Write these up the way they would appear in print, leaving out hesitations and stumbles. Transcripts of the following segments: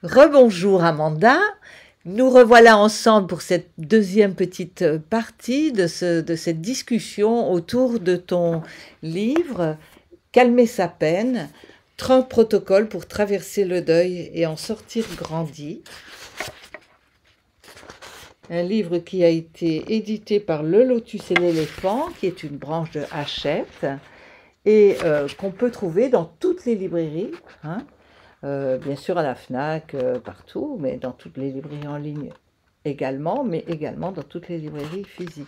Rebonjour Amanda, nous revoilà ensemble pour cette deuxième petite partie de cette discussion autour de ton livre Calmer sa peine, 30 protocoles pour traverser le deuil et en sortir grandi. Un livre qui a été édité par Le Lotus et l'Éléphant, qui est une branche de Hachette, et qu'on peut trouver dans toutes les librairies, bien sûr à la FNAC, partout, mais dans toutes les librairies en ligne également, mais également dans toutes les librairies physiques.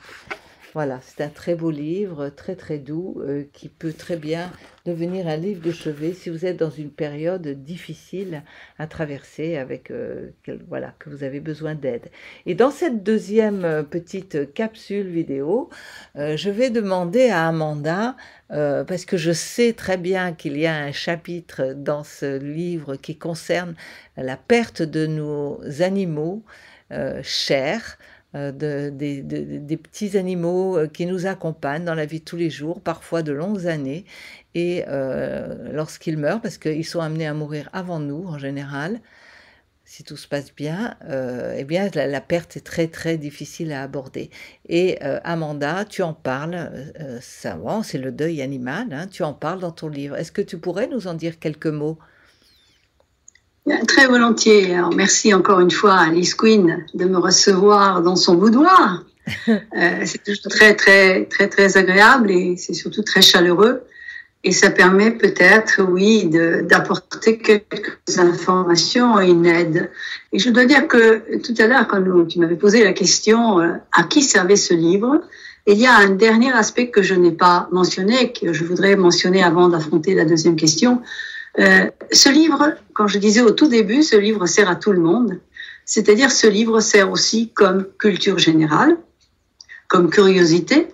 Voilà, c'est un très beau livre, très très doux, qui peut très bien devenir un livre de chevet si vous êtes dans une période difficile à traverser, avec que vous avez besoin d'aide. Et dans cette deuxième petite capsule vidéo, je vais demander à Amanda, parce que je sais très bien qu'il y a un chapitre dans ce livre qui concerne la perte de nos animaux chers, des petits animaux qui nous accompagnent dans la vie de tous les jours, parfois de longues années, et lorsqu'ils meurent, parce qu'ils sont amenés à mourir avant nous en général, si tout se passe bien, eh bien la perte est très très difficile à aborder. Et Amanda, tu en parles, c'est le deuil animal, tu en parles dans ton livre. Est-ce que tu pourrais nous en dire quelques mots ? Très volontiers. Alors, merci encore une fois à Alice Quinn de me recevoir dans son boudoir. C'est toujours très, très, très, très agréable et c'est surtout très chaleureux. Et ça permet peut-être, oui, d'apporter quelques informations et une aide. Et je dois dire que tout à l'heure, quand tu m'avais posé la question à qui servait ce livre, il y a un dernier aspect que je n'ai pas mentionné, que je voudrais mentionner avant d'affronter la deuxième question. Ce livre, quand je disais au tout début, ce livre sert à tout le monde, c'est-à-dire ce livre sert aussi comme culture générale, comme curiosité,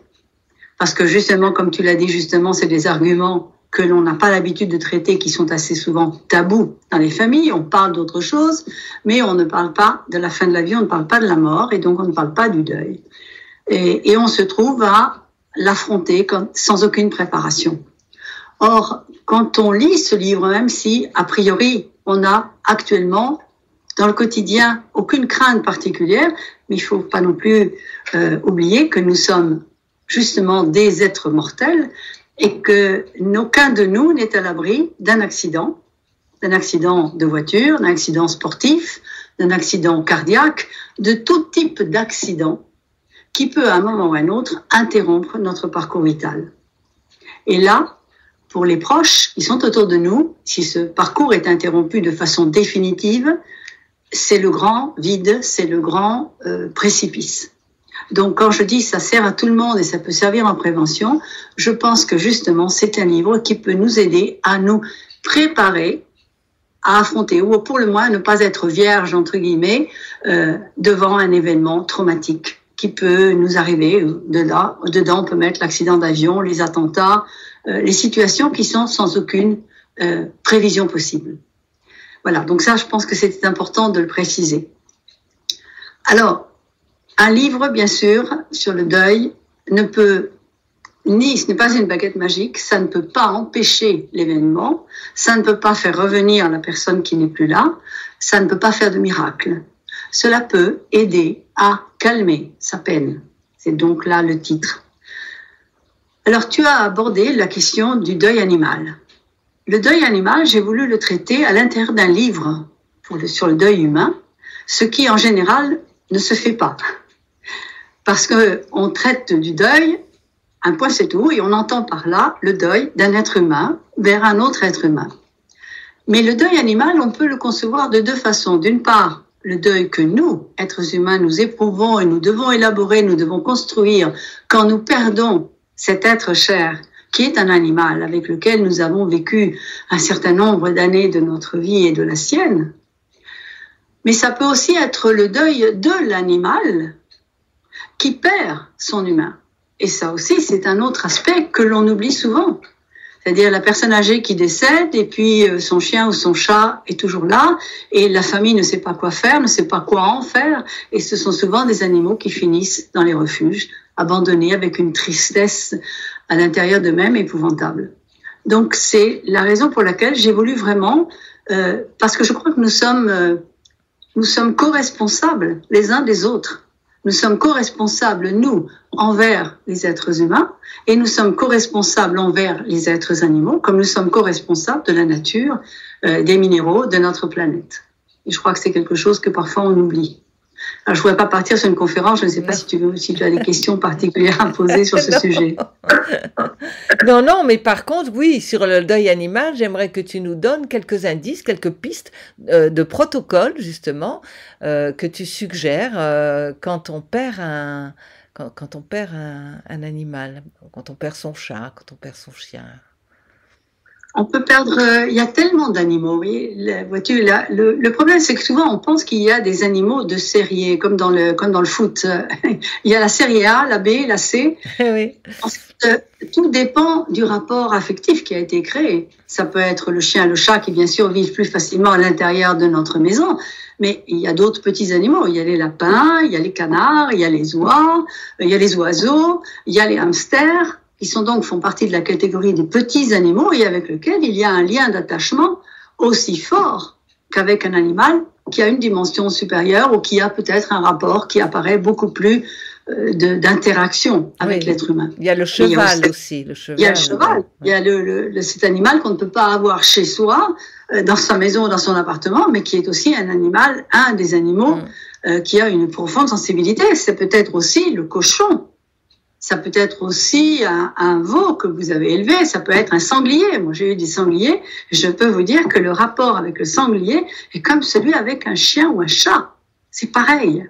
parce que justement, comme tu l'as dit justement, c'est des arguments que l'on n'a pas l'habitude de traiter, qui sont assez souvent tabous dans les familles. On parle d'autre chose, mais on ne parle pas de la fin de la vie, on ne parle pas de la mort, et donc on ne parle pas du deuil. Et on se trouve à l'affronter sans aucune préparation. Or, quand on lit ce livre, même si, a priori, on a actuellement, dans le quotidien, aucune crainte particulière, mais il ne faut pas non plus oublier que nous sommes justement des êtres mortels et que aucun de nous n'est à l'abri d'un accident de voiture, d'un accident sportif, d'un accident cardiaque, de tout type d'accident qui peut, à un moment ou à un autre, interrompre notre parcours vital. Et là, pour les proches qui sont autour de nous, si ce parcours est interrompu de façon définitive, c'est le grand vide, c'est le grand précipice. Donc quand je dis ça sert à tout le monde et ça peut servir en prévention, je pense que justement c'est un livre qui peut nous aider à nous préparer à affronter, ou pour le moins ne pas être vierge entre guillemets, devant un événement traumatique qui peut nous arriver. Dedans on peut mettre l'accident d'avion, les attentats, les situations qui sont sans aucune prévision possible. Voilà, donc ça, je pense que c'était important de le préciser. Alors, un livre, bien sûr, sur le deuil, ce n'est pas une baguette magique, ça ne peut pas empêcher l'événement, ça ne peut pas faire revenir la personne qui n'est plus là, ça ne peut pas faire de miracle. Cela peut aider à calmer sa peine. C'est donc là le titre. Alors, tu as abordé la question du deuil animal. Le deuil animal, j'ai voulu le traiter à l'intérieur d'un livre sur le deuil humain, ce qui, en général, ne se fait pas. Parce qu'on traite du deuil, un point c'est tout, et on entend par là le deuil d'un être humain vers un autre être humain. Mais le deuil animal, on peut le concevoir de deux façons. D'une part, le deuil que nous, êtres humains, nous éprouvons et nous devons élaborer, nous devons construire quand nous perdons cet être cher, qui est un animal avec lequel nous avons vécu un certain nombre d'années de notre vie et de la sienne. Mais ça peut aussi être le deuil de l'animal qui perd son humain. Et ça aussi, c'est un autre aspect que l'on oublie souvent. C'est-à-dire la personne âgée qui décède et puis son chien ou son chat est toujours là et la famille ne sait pas quoi faire, ne sait pas quoi en faire. Et ce sont souvent des animaux qui finissent dans les refuges, abandonnés avec une tristesse à l'intérieur d'eux-mêmes épouvantable. Donc c'est la raison pour laquelle j'ai voulu vraiment, parce que je crois que nous sommes nous sommes co-responsables les uns des autres. Nous sommes co-responsables, nous, envers les êtres humains, et nous sommes co-responsables envers les êtres animaux, comme nous sommes co-responsables de la nature, des minéraux, de notre planète. Et je crois que c'est quelque chose que parfois on oublie. Alors, je ne pourrais pas partir sur une conférence, je ne sais pas si tu as des questions particulières à poser sur ce sujet. Non, non, mais par contre, oui, sur le deuil animal, j'aimerais que tu nous donnes quelques indices, quelques pistes de protocole, justement, que tu suggères quand on perd quand on perd un animal, quand on perd son chat, quand on perd son chien. On peut perdre, il y a tellement d'animaux, oui. Vois-tu, le problème, c'est que souvent, on pense qu'il y a des animaux de série, comme dans le foot. Il y a la série A, la B, la C. Oui. Ensuite, tout dépend du rapport affectif qui a été créé. Ça peut être le chien, le chat, qui bien sûr vivent plus facilement à l'intérieur de notre maison. Mais il y a d'autres petits animaux. Il y a les lapins, il y a les canards, il y a les oies, il y a les oiseaux, il y a les hamsters. Qui font partie de la catégorie des petits animaux et avec lesquels il y a un lien d'attachement aussi fort qu'avec un animal qui a une dimension supérieure ou qui a peut-être un rapport qui apparaît beaucoup plus d'interaction avec l'être humain. Il y a le cheval aussi. Le cheval, il y a le cheval. Il y a cet animal qu'on ne peut pas avoir chez soi, dans sa maison ou dans son appartement, mais qui est aussi un des animaux qui a une profonde sensibilité. C'est peut-être aussi le cochon. Ça peut être aussi un veau que vous avez élevé, ça peut être un sanglier. Moi, j'ai eu des sangliers. Je peux vous dire que le rapport avec le sanglier est comme celui avec un chien ou un chat. C'est pareil.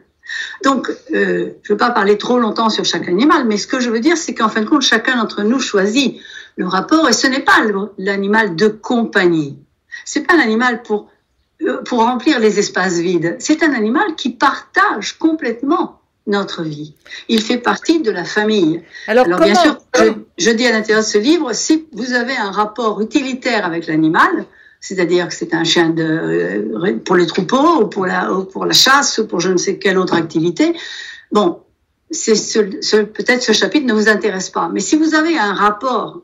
Donc, je ne veux pas parler trop longtemps sur chaque animal, mais ce que je veux dire, c'est qu'en fin de compte, chacun d'entre nous choisit le rapport et ce n'est pas l'animal de compagnie. C'est pas l'animal pour remplir les espaces vides. C'est un animal qui partage complètement notre vie. Il fait partie de la famille. Alors bien sûr, je dis à l'intérieur de ce livre, si vous avez un rapport utilitaire avec l'animal, c'est-à-dire que c'est un chien pour les troupeaux ou pour la chasse ou pour je ne sais quelle autre activité, bon, peut-être ce chapitre ne vous intéresse pas. Mais si vous avez un rapport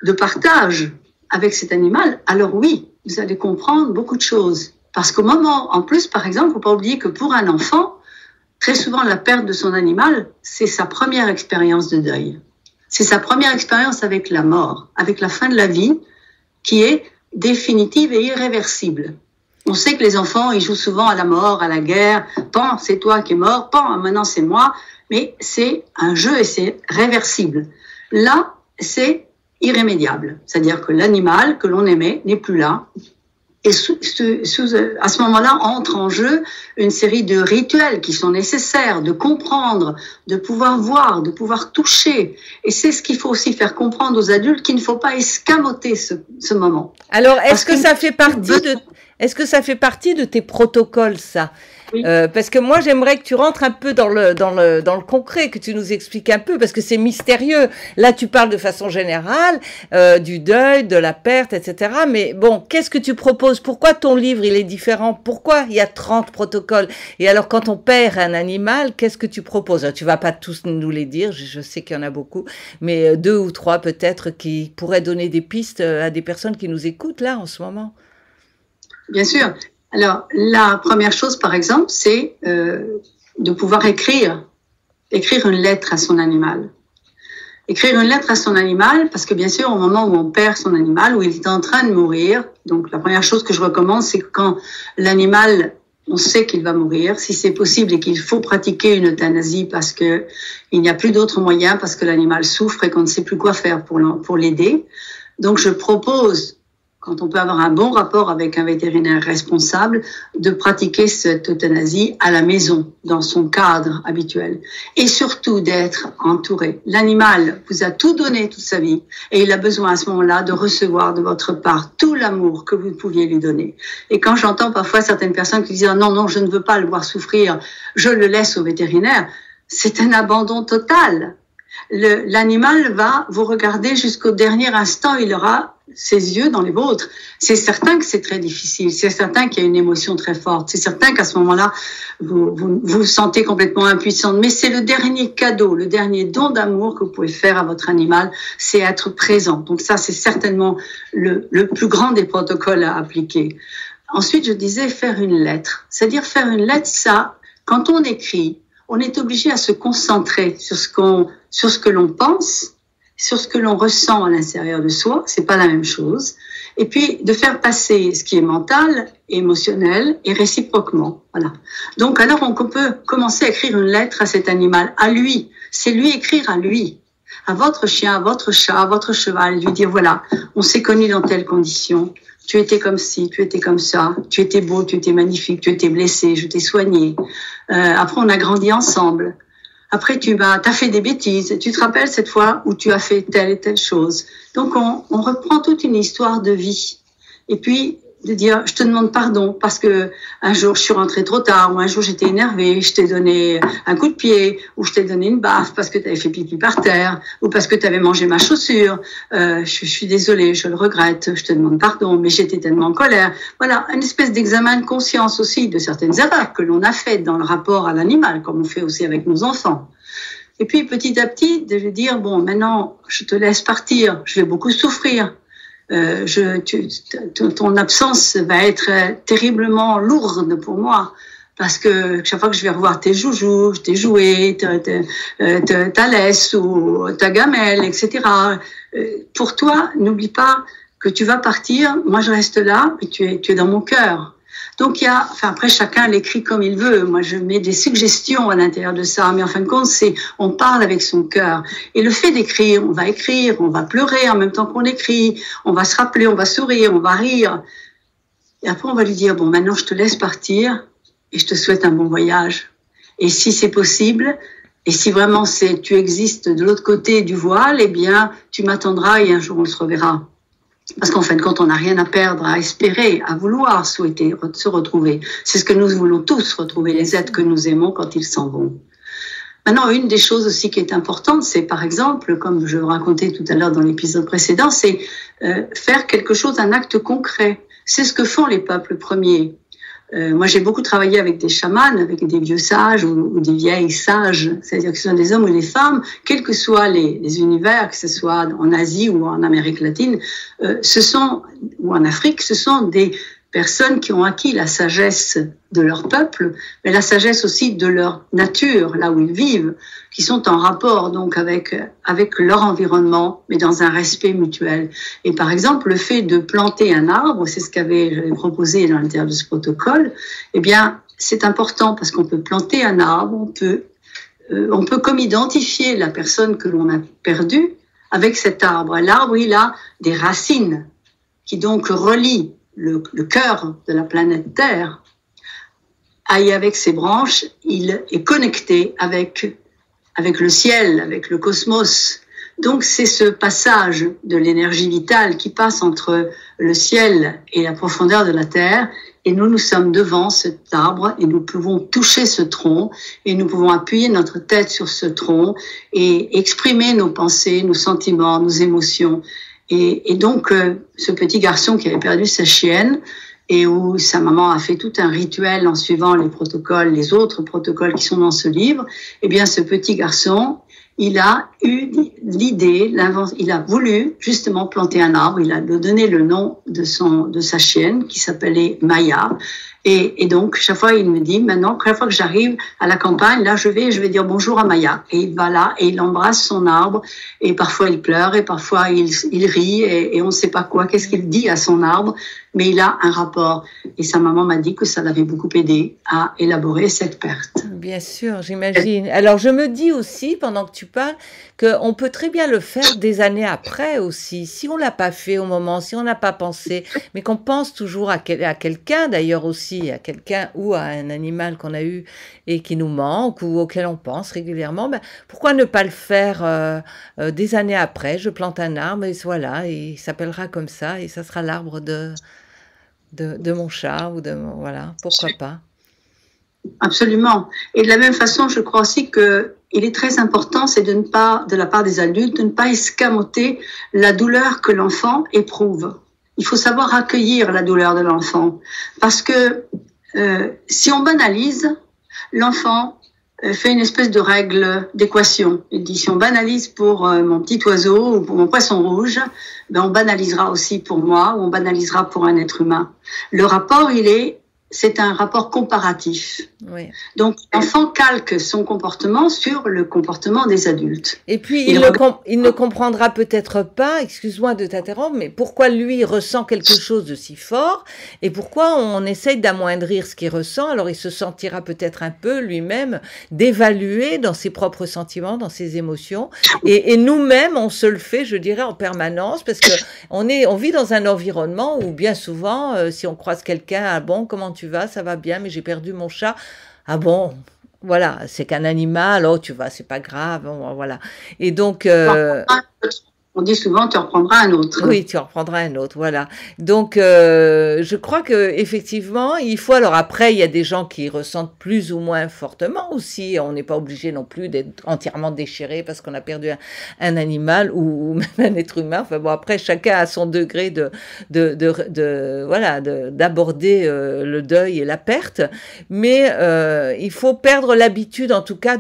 de partage avec cet animal, alors oui, vous allez comprendre beaucoup de choses. Parce qu'au moment, en plus, par exemple, il ne faut pas oublier que pour un enfant, très souvent, la perte de son animal, c'est sa première expérience de deuil. C'est sa première expérience avec la mort, avec la fin de la vie, qui est définitive et irréversible. On sait que les enfants, ils jouent souvent à la mort, à la guerre. Pan, c'est toi qui es mort. Pan, maintenant c'est moi. Mais c'est un jeu et c'est réversible. Là, c'est irrémédiable. C'est-à-dire que l'animal que l'on aimait n'est plus là. Et à ce moment-là, entre en jeu une série de rituels qui sont nécessaires, de comprendre, de pouvoir voir, de pouvoir toucher. Et c'est ce qu'il faut aussi faire comprendre aux adultes, qu'il ne faut pas escamoter ce moment. Alors, est-ce que ça fait partie de tes protocoles, ça? Oui. Parce que moi, j'aimerais que tu rentres un peu dans le concret, que tu nous expliques un peu, parce que c'est mystérieux. Là, tu parles de façon générale du deuil, de la perte, etc. Mais bon, qu'est-ce que tu proposes? Pourquoi ton livre, il est différent? Pourquoi il y a 30 protocoles? Et alors, quand on perd un animal, qu'est-ce que tu proposes? Alors, tu vas pas tous nous les dire, je sais qu'il y en a beaucoup, mais 2 ou 3 peut-être qui pourraient donner des pistes à des personnes qui nous écoutent là en ce moment. Bien sûr. Alors, la première chose, par exemple, c'est de pouvoir écrire une lettre à son animal. Écrire une lettre à son animal, parce que bien sûr, au moment où on perd son animal, où il est en train de mourir, donc la première chose que je recommande, c'est que quand l'animal, on sait qu'il va mourir, si c'est possible et qu'il faut pratiquer une euthanasie parce que il n'y a plus d'autres moyens, parce que l'animal souffre et qu'on ne sait plus quoi faire pour l'aider. Donc, je propose, quand on peut avoir un bon rapport avec un vétérinaire responsable, de pratiquer cette euthanasie à la maison, dans son cadre habituel. Et surtout d'être entouré. L'animal vous a tout donné toute sa vie et il a besoin à ce moment-là de recevoir de votre part tout l'amour que vous pouviez lui donner. Et quand j'entends parfois certaines personnes qui disent « Non, non, je ne veux pas le voir souffrir, je le laisse au vétérinaire », c'est un abandon total. L'animal va vous regarder jusqu'au dernier instant, il aura ses yeux dans les vôtres. C'est certain que c'est très difficile, c'est certain qu'il y a une émotion très forte, c'est certain qu'à ce moment-là, vous vous sentez complètement impuissante, mais c'est le dernier cadeau, le dernier don d'amour que vous pouvez faire à votre animal, c'est être présent. Donc ça, c'est certainement le plus grand des protocoles à appliquer. ensuite, je disais faire une lettre. C'est-à-dire faire une lettre, ça, quand on écrit, on est obligé à se concentrer sur ce que l'on pense, sur ce que l'on ressent à l'intérieur de soi. C'est pas la même chose. Et puis, de faire passer ce qui est mental, émotionnel et réciproquement. Voilà. Donc, alors, on peut commencer à écrire une lettre à cet animal, à lui. C'est lui écrire à lui, à votre chien, à votre chat, à votre cheval, et lui dire, voilà, on s'est connus dans telles conditions. Tu étais comme ci, tu étais comme ça, tu étais beau, tu étais magnifique, tu étais blessé, je t'ai soigné. Après, on a grandi ensemble. Après, tu as fait des bêtises. Tu te rappelles cette fois où tu as fait telle et telle chose. Donc, on reprend toute une histoire de vie. Et puis, de dire, je te demande pardon parce que un jour, je suis rentrée trop tard, ou un jour, j'étais énervée, je t'ai donné un coup de pied, ou je t'ai donné une baffe parce que tu avais fait pipi par terre, ou parce que tu avais mangé ma chaussure. Je suis désolée, je le regrette, je te demande pardon, mais j'étais tellement en colère. Voilà, une espèce d'examen de conscience aussi de certaines erreurs que l'on a faites dans le rapport à l'animal, comme on fait aussi avec nos enfants. Et puis, petit à petit, de lui dire, bon, maintenant, je te laisse partir, je vais beaucoup souffrir. Ton absence va être terriblement lourde pour moi parce que chaque fois que je vais revoir tes joujoux, tes jouets, ta laisse ou ta gamelle, etc. Pour toi, n'oublie pas que tu vas partir. Moi, je reste là, et tu es dans mon cœur. Donc, après, chacun l'écrit comme il veut. Moi, je mets des suggestions à l'intérieur de ça. Mais en fin de compte, on parle avec son cœur. Et le fait d'écrire, on va pleurer en même temps qu'on écrit, on va se rappeler, on va sourire, on va rire. Et après, on va lui dire, bon, maintenant, je te laisse partir et je te souhaite un bon voyage. Et si c'est possible, et si vraiment tu existes de l'autre côté du voile, eh bien, tu m'attendras et un jour, on se reverra. Parce qu'en fin de compte, on n'a rien à perdre, à espérer, à vouloir souhaiter se retrouver. C'est ce que nous voulons tous retrouver, les êtres que nous aimons quand ils s'en vont. Maintenant, une des choses aussi qui est importante, c'est par exemple, comme je vous racontais tout à l'heure dans l'épisode précédent, c'est faire quelque chose, un acte concret. C'est ce que font les peuples premiers. Moi, j'ai beaucoup travaillé avec des chamans, avec des vieux sages ou des vieilles sages, c'est-à-dire que ce sont des hommes ou des femmes, quels que soient les univers, que ce soit en Asie ou en Amérique latine, ou en Afrique, ce sont des personnes qui ont acquis la sagesse de leur peuple, mais la sagesse aussi de leur nature, là où ils vivent, qui sont en rapport donc avec leur environnement, mais dans un respect mutuel. Et par exemple, le fait de planter un arbre, c'est ce j'avais proposé dans l'intérieur de ce protocole, eh bien, c'est important parce qu'on peut planter un arbre, on peut comme identifier la personne que l'on a perdue avec cet arbre. L'arbre, il a des racines qui donc relient le cœur de la planète Terre. Et avec ses branches, il est connecté avec le ciel, avec le cosmos. Donc c'est ce passage de l'énergie vitale qui passe entre le ciel et la profondeur de la terre, et nous sommes devant cet arbre et nous pouvons toucher ce tronc et nous pouvons appuyer notre tête sur ce tronc et exprimer nos pensées, nos sentiments, nos émotions. Et donc ce petit garçon qui avait perdu sa chienne, et où sa maman a fait tout un rituel en suivant les autres protocoles qui sont dans ce livre, eh bien, ce petit garçon, il a eu l'idée, il a voulu justement planter un arbre, il a donné le nom de sa chienne, qui s'appelait Maya, et donc, chaque fois, il me dit, maintenant, chaque fois que j'arrive à la campagne, là, je vais dire bonjour à Maya. Et il va là, et il embrasse son arbre, et parfois il pleure, et parfois il rit, et on ne sait pas quoi, qu'est-ce qu'il dit à son arbre, mais il a un rapport. Et sa maman m'a dit que ça l'avait beaucoup aidé à élaborer cette perte. Bien sûr, j'imagine. Alors, je me dis aussi, pendant que tu parles, qu'on peut très bien le faire des années après aussi. Si on ne l'a pas fait au moment, si on n'a pas pensé, mais qu'on pense toujours à quelqu'un d'ailleurs aussi, à quelqu'un ou à un animal qu'on a eu et qui nous manque ou auquel on pense régulièrement, ben, pourquoi ne pas le faire des années après? Je plante un arbre et voilà, et il s'appellera comme ça et ça sera l'arbre de mon chat ou voilà, pourquoi pas. Absolument. Et de la même façon, je crois aussi que il est très important, c'est de la part des adultes, de ne pas escamoter la douleur que l'enfant éprouve. Il faut savoir accueillir la douleur de l'enfant. Parce que si on banalise, l'enfant fait une espèce de règle d'équation. Il dit, si on banalise pour mon petit oiseau ou pour mon poisson rouge, ben on banalisera aussi pour moi ou on banalisera pour un être humain. Le rapport, c'est un rapport comparatif. Oui. Donc, l'enfant calque son comportement sur le comportement des adultes. Et puis, il ne comprendra peut-être pas, excuse-moi de t'interrompre, mais pourquoi lui ressent quelque chose de si fort et pourquoi on essaye d'amoindrir ce qu'il ressent. Alors, il se sentira peut-être un peu lui-même d'évaluer dans ses propres sentiments, dans ses émotions. Et nous-mêmes, on se le fait, je dirais, en permanence parce que on vit dans un environnement où bien souvent, si on croise quelqu'un, ah bon, comment tu vas? Ça va bien, mais j'ai perdu mon chat. Ah bon, voilà, c'est qu'un animal, oh tu vois, c'est pas grave, bon, voilà. Et donc, on dit souvent, tu en reprendras un autre. Oui, tu en reprendras un autre, voilà. Donc, je crois que effectivement, il faut. Alors après, il y a des gens qui ressentent plus ou moins fortement aussi. On n'est pas obligé non plus d'être entièrement déchiré parce qu'on a perdu un animal ou même un être humain. Enfin bon, après, chacun a son degré d'aborder le deuil et la perte. Mais il faut perdre l'habitude, en tout cas,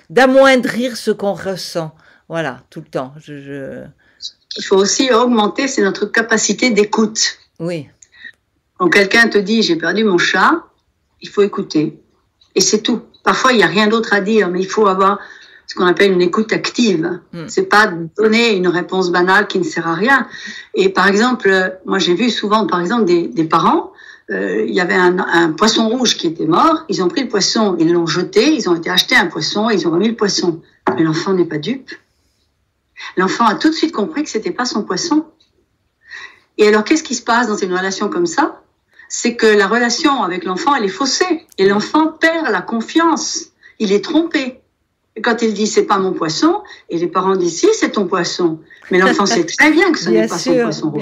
d'amoindrir ce qu'on ressent. Voilà, tout le temps. Il faut aussi augmenter, c'est notre capacité d'écoute. Oui. Quand quelqu'un te dit « j'ai perdu mon chat », il faut écouter. Et c'est tout. Parfois, il n'y a rien d'autre à dire, mais il faut avoir ce qu'on appelle une écoute active. C'est pas donner une réponse banale qui ne sert à rien. Et par exemple, moi j'ai vu souvent, par exemple, des parents, il y avait un poisson rouge qui était mort, ils ont pris le poisson, ils l'ont jeté, ils ont été acheter un poisson, ils ont remis le poisson. Mais l'enfant n'est pas dupe. L'enfant a tout de suite compris que c'était pas son poisson. Et alors, qu'est-ce qui se passe dans une relation comme ça? C'est que la relation avec l'enfant, elle est faussée. Et l'enfant perd la confiance. Il est trompé. Et quand il dit, c'est pas mon poisson, et les parents disent, si, c'est ton poisson. Mais l'enfant sait très bien que ce n'est pas son poisson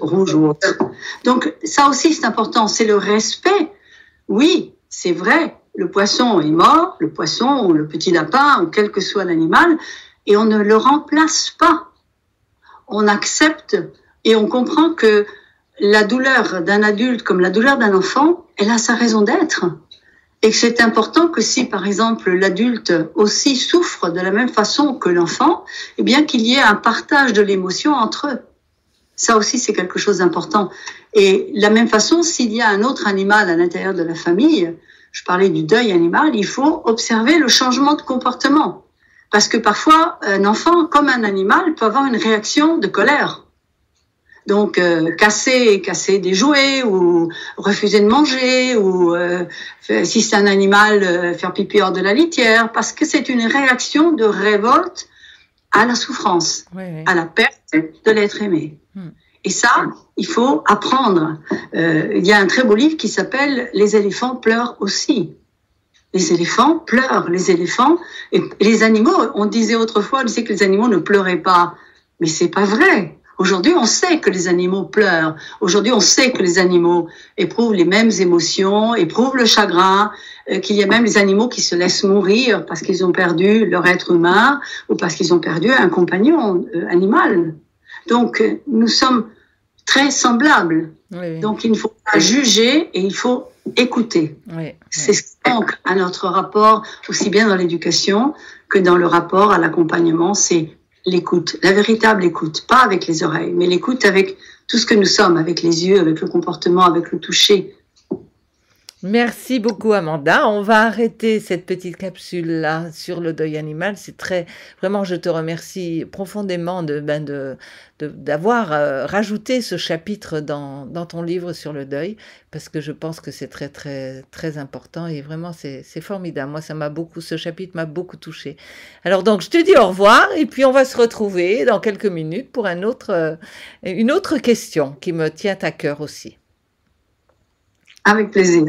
rouge ou autre. Donc, ça aussi, c'est important. C'est le respect. Oui, c'est vrai. Le poisson est mort, le poisson ou le petit lapin, ou quel que soit l'animal, et on ne le remplace pas. On accepte et on comprend que la douleur d'un adulte comme la douleur d'un enfant, elle a sa raison d'être. Et que c'est important que si, par exemple, l'adulte aussi souffre de la même façon que l'enfant, eh bien qu'il y ait un partage de l'émotion entre eux. Ça aussi, c'est quelque chose d'important. Et de la même façon, s'il y a un autre animal à l'intérieur de la famille, je parlais du deuil animal, il faut observer le changement de comportement. Parce que parfois, un enfant, comme un animal, peut avoir une réaction de colère. Donc, casser des jouets, ou refuser de manger, ou si c'est un animal, faire pipi hors de la litière, parce que c'est une réaction de révolte à la souffrance, à la perte de l'être aimé. Et ça, il faut apprendre. Il y a un très beau livre qui s'appelle « Les éléphants pleurent aussi ». Les éléphants pleurent, les éléphants, et les animaux, on disait autrefois, on disait que les animaux ne pleuraient pas. Mais c'est pas vrai. Aujourd'hui, on sait que les animaux pleurent. Aujourd'hui, on sait que les animaux éprouvent les mêmes émotions, éprouvent le chagrin, qu'il y a même les animaux qui se laissent mourir parce qu'ils ont perdu leur être humain ou parce qu'ils ont perdu un compagnon animal. Donc, nous sommes très semblables. Oui. Donc, il ne faut pas juger et il faut écouter. Oui. C'est ce qui manque à notre rapport, aussi bien dans l'éducation que dans le rapport à l'accompagnement, c'est l'écoute, la véritable écoute, pas avec les oreilles, mais l'écoute avec tout ce que nous sommes, avec les yeux, avec le comportement, avec le toucher. Merci beaucoup Amanda. On va arrêter cette petite capsule-là sur le deuil animal. C'est vraiment, je te remercie profondément d'avoir rajouté ce chapitre dans ton livre sur le deuil, parce que je pense que c'est très, très, très important et vraiment, c'est formidable. Moi, ce chapitre m'a beaucoup touchée. Alors donc, je te dis au revoir et puis on va se retrouver dans quelques minutes pour une autre question qui me tient à cœur aussi. Avec plaisir.